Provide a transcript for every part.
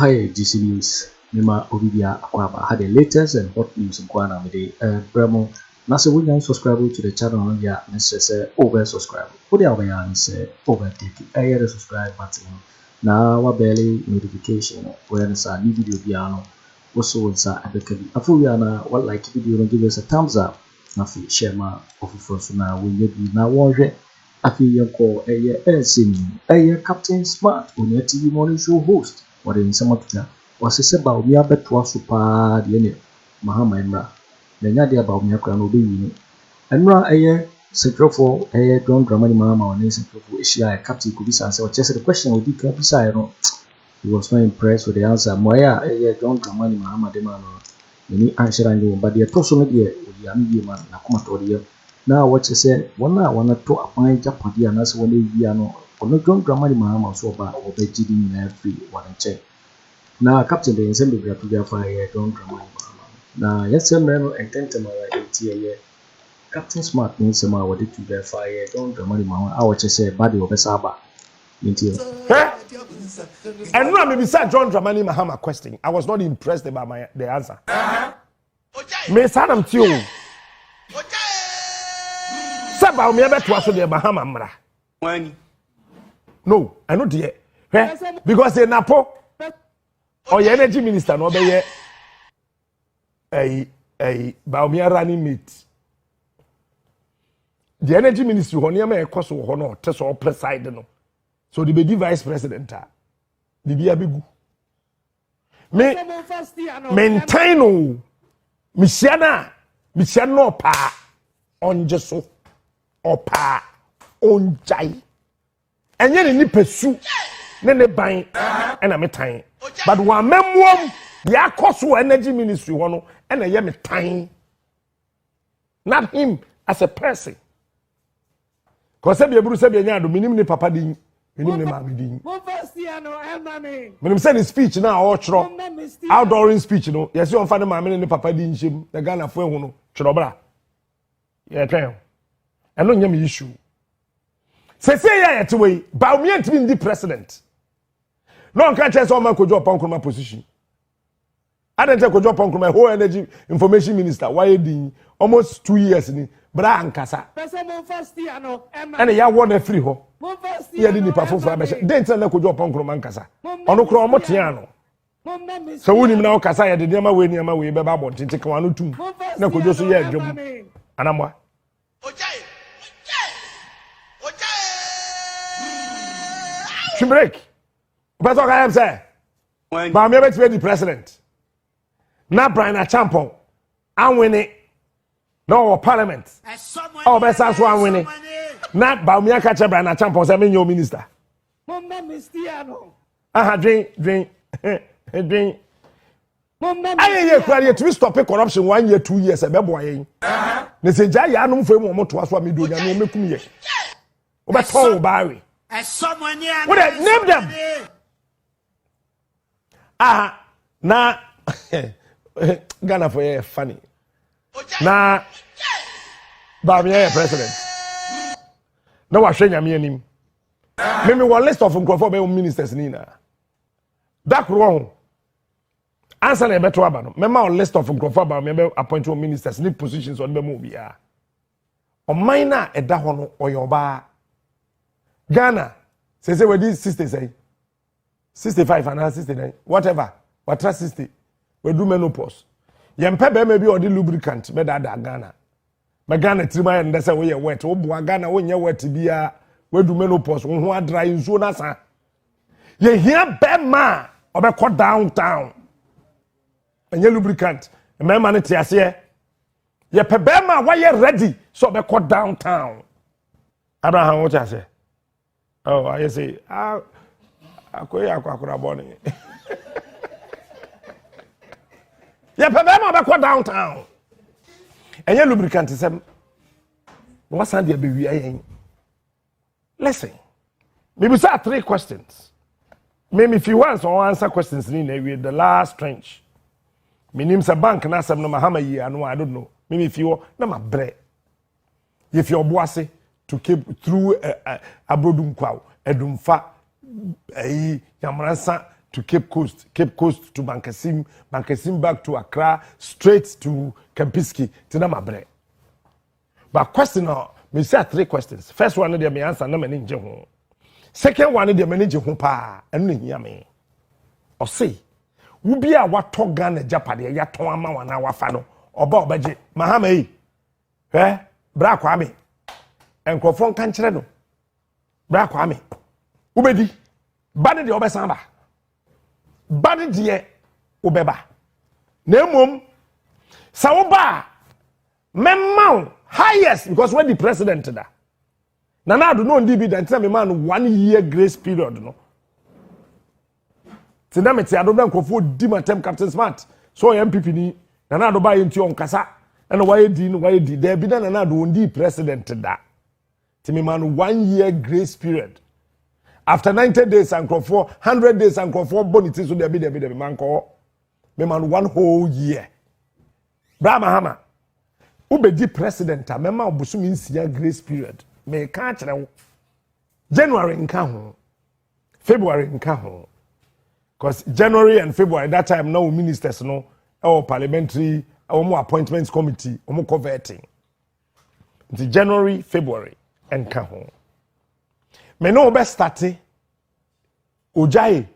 Hi, GC News. Mima Obibia Akwaba had the latest and hot news in Kwana Mede. Bremo, Nasa William subscribe to the channel on ya, necessary over subscribe. For the Awayan say overtake. I had a subscribe button. Now, what barely notification when it's a new video piano. Also, it's a Abekabi. Afriyie, what like video, give us a thumbs up. Nothing, share my offer for now. We need now watch it. Afriyie call a Captain Smart on your TV morning show host. What in some of them was a Bawumia betwa super the Mahama Emra. Then ya dear Bawumia crown will be Emra a central for a don't drama Mahama on a central for Asia Captain could be answered. Just the question would be beside. He was not impressed with the answer. Moya a don't drama Mahama de Mano. Many answer I know, but the person of the Yami man Nakumatorium. Now what you say, one to apply Japadi and as one Viano, or no don't drama Mahama so bad or Beijing in every one check. Now, Captain the Assembly to their fire, don't drama Mahama. Now, yes, sir, man, and 10 year. Captain Smart means some hour to their fire, don't drama Mahama. I would just say, body of a Saba. And now, maybe Sir John Dramani Mahama question. I was not impressed by the answer. Me Sadam Tio. Bawumia betwa so de Mahama mra. No, I know dear. Because the Napo or your energy minister no be a Bawumia running mate. The energy ministry ho niam e koso ho no te so preside no. So the be vice president the bia begu. Me maintain no. Misiana no pa on jeso. Opa onjai enye ni pesu ne ban e na metan but wa memuom ya koso energy ministry ho no e na ye metan not him as a person cause be eburu se be nya do minim ni papa din minim ni mama din minim say the speech na o chro outdooring speech no yes on fa ne mama ni papa din him the Ghana fo ehu no chro bra ye twen I don't have an issue. Say ya to way. Bawumia to be the president. No one can tell someone Kojo Kyeremanteng position. I don't tell Kojo Kyeremanteng my whole energy information minister. Why did almost 2 years ni? Bra ankasa. And ya won a free ho. Ya didn't perform for a Then tell Kojo Kyeremanteng ankasa. Ono kro omotiano. So we now kasa ya de nema we nema we be ba bon tinti kan anu tum. Na Kojo so ya adwom. Anamwa. Break. But what I am saying, but I'm able to be the president. Now, Brian Agyapong, I'm winning. No parliament. Oh, best as one winning. Not Bawumia catch Brian Agyapong, say, your minister. Drink. I to stop corruption 1 year, 2 years. A boy. They say, Jaya, no for more to us what me do. You make me. But Paul Barry. What name them? Na Ghana for funny. Na Bawumia president. No wa hwe nyame anim. Me one list of Akufo-Addo ministers nina. That wrong. Answer na beto aba no. Me ma list of Akufo-Addo appoint ministers need positions on be mo bia. O minor eda ho no oyoba. Ghana, say we did 60 say 65 and 69, whatever, what 60, we do menopause. Yempe be maybe or the lubricant, be that Ghana. But Ghana 3 months and that's why you wet. Oh, Ghana when you wet be we do menopause. When who dry in so nasa. You hear Bema or be cut downtown. And your lubricant, and my man te ase. Ye pe Bema why you ready so be cut downtown. Abraham what you say? Oh, I say, Akura born. Yeah, Pabema back downtown. And your lubricant is what's on the baby? Listen, maybe say 3 questions. Maybe if you want to answer questions in the last trench. My name's a bank and I said no Mahama I know I don't know. Maybe if you want, no my bread. If you're bossy. To keep through a brodum kwao edumfa yamransa to Cape Coast to Bankasim, Bankasim back to Accra, straight to Kempiski, Tinamabre. But question now, me say 3 questions. First one, they may answer no manager home. Second one, they manager home pa, and hear me. Or say, Ubi a what talk gun a Japade, ya toama wana wafano, or Bob Baji, Mahama, Bra Kwame, and Kwafon Canchereno. Bra Kwame, Ubedi, Badi the Obesamba, Badi the Ubeba, Nemum, Sauba, Memau, highest, because when the president da. Nana do not dividend, tell me man 1 year grace period, no. Tinameti, I don't know for Dimatem Captain Smart, so MPP ni, Nana do buy into on Kasa, and why did there be done another one president da. Tell me man 1 year grace period. After 90 days and for 100 days and for bonities so there be man call me man 1 whole year. Bra Mahama. Ubedi president a mema obusumi nsia grace period. Me ka kire January nka ho. February nka ho. Because January and February that time now ministers no our parliamentary our appointments committee omo converting. The January, February nka ho. Me no be start Ojai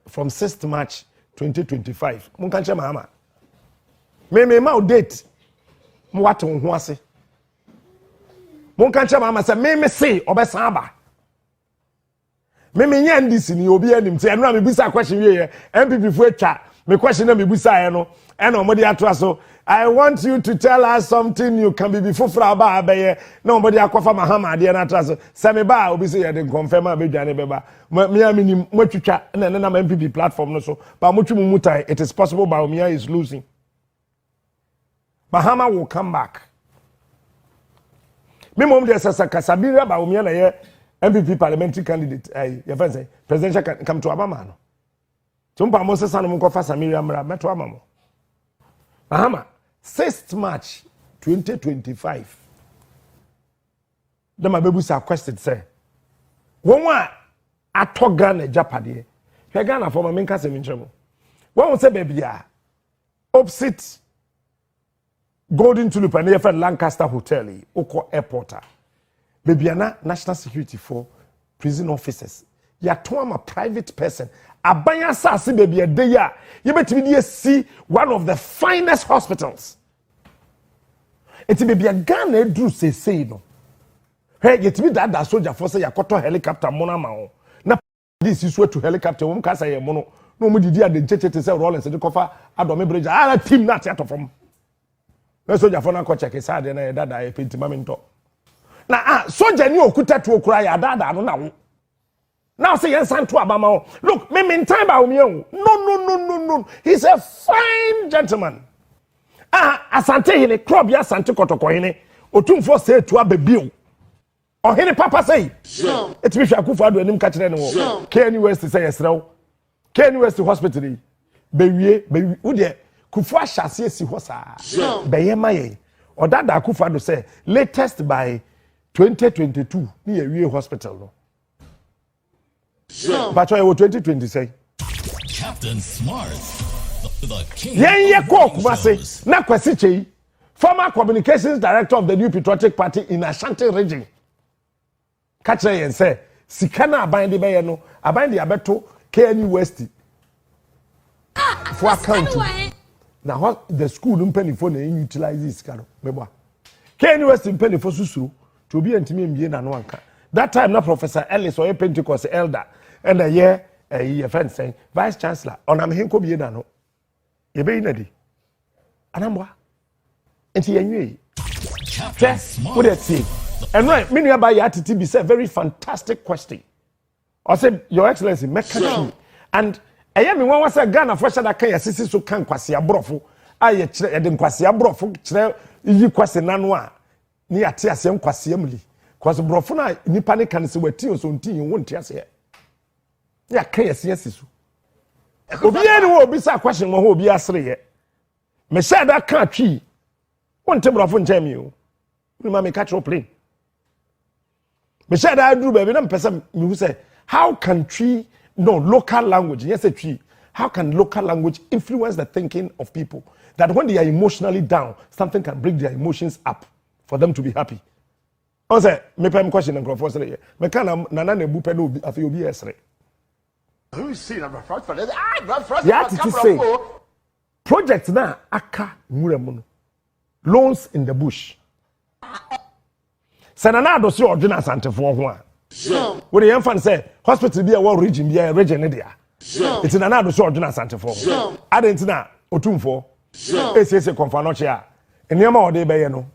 from 6th March 2025. Mun kan che Mahama. Me ma date mo wat ho ho ase. Mun kan che Mahama say me say obesan aba. Me nya ndisi ni obi anim say eno me bisa question we MPP fu atwa me question na me bisa e no e na omodi ato aso I want you to tell us something you can be before aba abaye na omodi akofa Mahama ade na ato aso say me ba obi say you dey confirm abedwane beba me amini mwatwitwa na na MPP platform no so ba motwu mutai it is possible Bawumia is losing. Mahama will come back. Me mom dey say Kasabira Bawumia na ye MPP parliamentary candidate your friend say presidential come to Abama no. Tumpa mo se sanu ko fa Samira mra meto amamo. Mahama 6th March 2025. The mabebusa question say won wa atoga na Japade. Hwe Ghana for me nka se mi nkyeremo. Won say baby a opposite Golden Tulip and the Lancaster Hotel, Oko Airporter. Babyana national security for prison officers. Ya a private person. Abaya sasi baby a day ya. You bet me see one of the finest hospitals. It's baby a Ghana do say no. Hey, get me that soldier for say Akoto helicopter mona mao. Na this is where to helicopter won kasa ye mono. No mo didi a de cheche say Rollins the cover Adome bridge. Ah team not yet from. Soldier for na ko check side na dada e penti mamento. Na soldier ni okuta to okura ya dada no na wo. Now say yen san to abama. Look, me time Bawumia. No. He's a fine gentleman. Asante hine club ya Asante Kotoko hine. Otumfo say to abebio. O hine papa say. Sure. It be Akufo-Addo enim ka kire ne wo. Sure. Ken West say yesrew. Ken West hospital. Bewie wo de Kufu Ashase si ho sa. Beyema ye. Odada Akufo-Addo say latest by 2022 ni ewie hospital no. But why 2020 say? Captain Smart. The king. Ye Kumase na Kwesi Chei, former communications director of the New Patriotic Party in Ashanti region. Catch and say sikana aban de be no aban de abeto KNU West for account. Now the school mpenifo na utilize this card mebo KNU West mpenifo susuru to be ntimi mbie na no anka that time na Professor Ellis or Pentecost elder and a year a friend saying vice chancellor on am henko bie na no ye be ina di anamwa enti yenwe what that say and right me nua ba ya titi be say very fantastic question I said your excellency mekani and eye me wan wasa Ghana for shada kan yasisi so kan kwase abrofo aye kire ye de kwase abrofo kire yi kwase nano a ni ate asem kwase amli kwase brofo na nipa ne kan se wati so ntin won tia se ya kan yasisi so obi ani wo obi sa question mo ho obi asre ye me shada kan twi won te brofo ntem mi o ni ma me catch up plane me shada aduru baby na mpesa me hu say how can tree no local language. Yes, a tree. How can local language influence the thinking of people? That when they are emotionally down, something can bring their emotions up for them to be happy. I say, me pay me question and for say, me can nana nebu pe no afi obi esre. Who is seen about front for that? Ah, front. You have to say project na aka nwuremu no. Loans in the bush. Senana do si odwena asantefo ho a. What the infant say hospital be a one region be a region there. It's in another so ordinary asantefo. Adentina otumfo. Ese konfa no chia. Enema ode be ye no.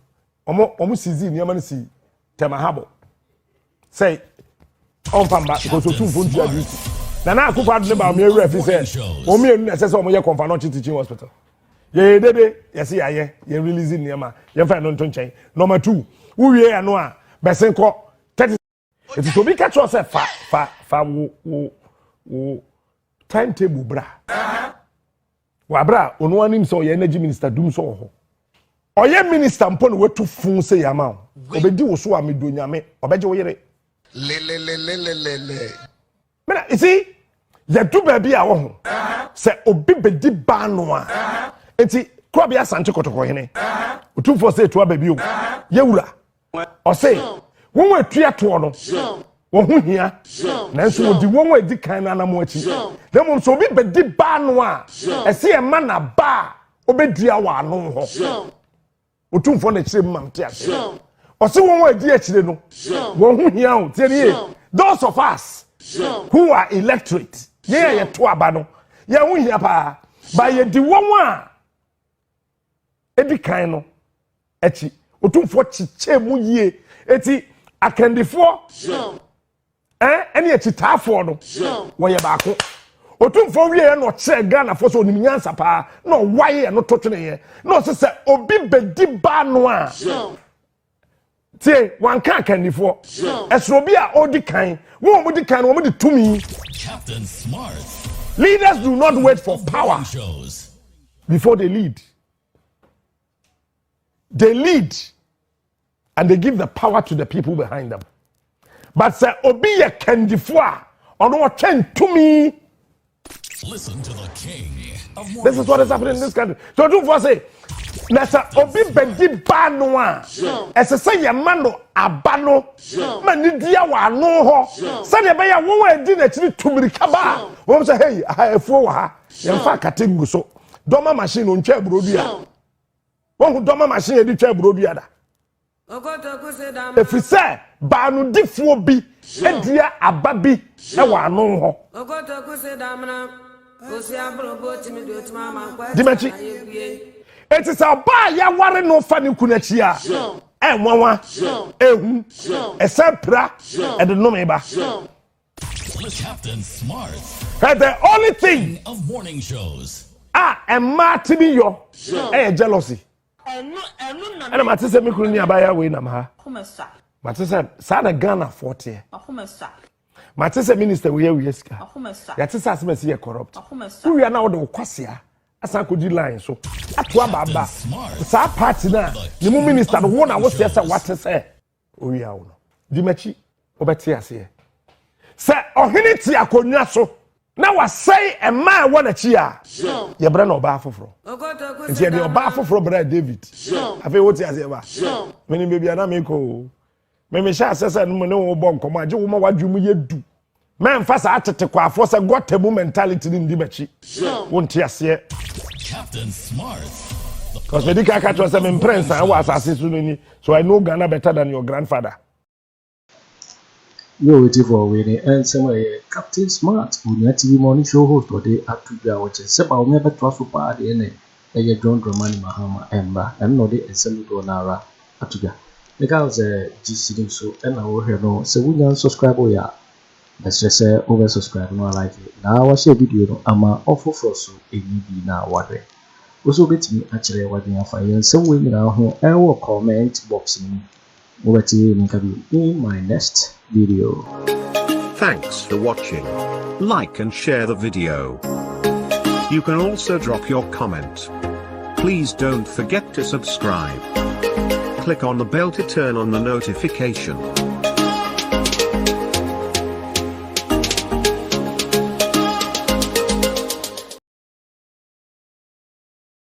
Omo sizi enema no si temahabo. Say on famba because otumfo ntua duty. Na Akufo-Addo ne ba me awura fi say omo enu na say omo ye konfa no teaching hospital. Ye dede ye say ye release enema. Ye fa no nto nchen. Number 2, uwie ya no a besen ko 30. It is to be catch yourself fa wo timetable bra. Wa bra onu anim so ye energy minister dum so ho. Oye minister mpo no wetu fun se yama. Obedi wo so amedo nyame, obeje wo yere. Le. Mena, you see, ye do baby a wo ho. Se obi bedi ba no a. Enti kwa bia sanche kotoko hene. Otu for say to baby o. Ye wura. O say won we tua to no. Won hu hia. Nanso odi won we di kan na mo achi. Dem so obi bedi ba no a. Ese e ma na ba obedua wa no ho. Otu for na chire mam te ase. O se won we di achire no. Won hu hia o. Tie those of us who are electorate. Ye to aba no. Ye hu hia pa. Ba ye di won a edi kan no achi. Otu for chiche mu yie. Eti akandifo eni echitafo no wo ye baako otumfo wie no che Ghana fo so onimnyansa pa no waye no totwene ye no se obi bedi ba no a tie wanka akandifo esro bi a odi kan wo mo di kan wo mo di tumi. Captain Smart. Leaders do not wait for power before they lead. They lead and they give the power to the people behind them. But say obi ye kendifo a ono twen tumi. Listen to the king of morning. This is what is happening in this country. So do for say na say obi bedi ba no a ese say ye mano abano mani dia wa no ho say dey be ya wo wa di na chiri tumirika ba wo say hey afuo wa ha ye mfa katengu so doma machine on twa brodua wo hu doma machine e di twa brodua da. If we say banu difuo bi edia ababi e wa no ho Dimachi it is a ba ya ware no fa ni kunachi a e nwanwa ehu esempra e de no me ba. Captain Smart. The only thing of morning shows and Martin yo jealousy. And I say me kunu abaya we nam ha. Matisa sa na Ghana 40. Matisa minister we sika. Yatisa asem ye corrupt. We are now the kwasea asa kodi line so. Atwa baba. Sa party na ni mu minister no won na wo say what say. Owi awo no. Dimachi obeti ase. Say ohini ti akonwa so. Na wasai e ma wona chi a ye bra na oba afoforo nti ye de oba afoforo bra David afi woti ase ba meni bebi ana me ko me sha asese no ne wo bo nkomo age wo ma wadwum ye du men fa sa atete kwa afo se gotabu mentality ni ndi machi wonti ase. Captain Smart. Cause medical catch was some prince and was assassin, so I know Ghana better than your grandfather. You're waiting for winning and somewhere Captain Smart, who Net TV morning show host today at 2 hours. Several never trust for party and a drone Romani Mahama Emba and no day and send to Nara Atuga. The guys GC so and I will hear no so we don't subscribe or ya. Let's just say over subscribe no like it. Now I share video no ama offer for so a be now what way. Also bet me actually what you find some way now home and comment box me. Over to you in my next video. Thanks for watching. Like and share the video. You can also drop your comment. Please don't forget to subscribe. Click on the bell to turn on the notification.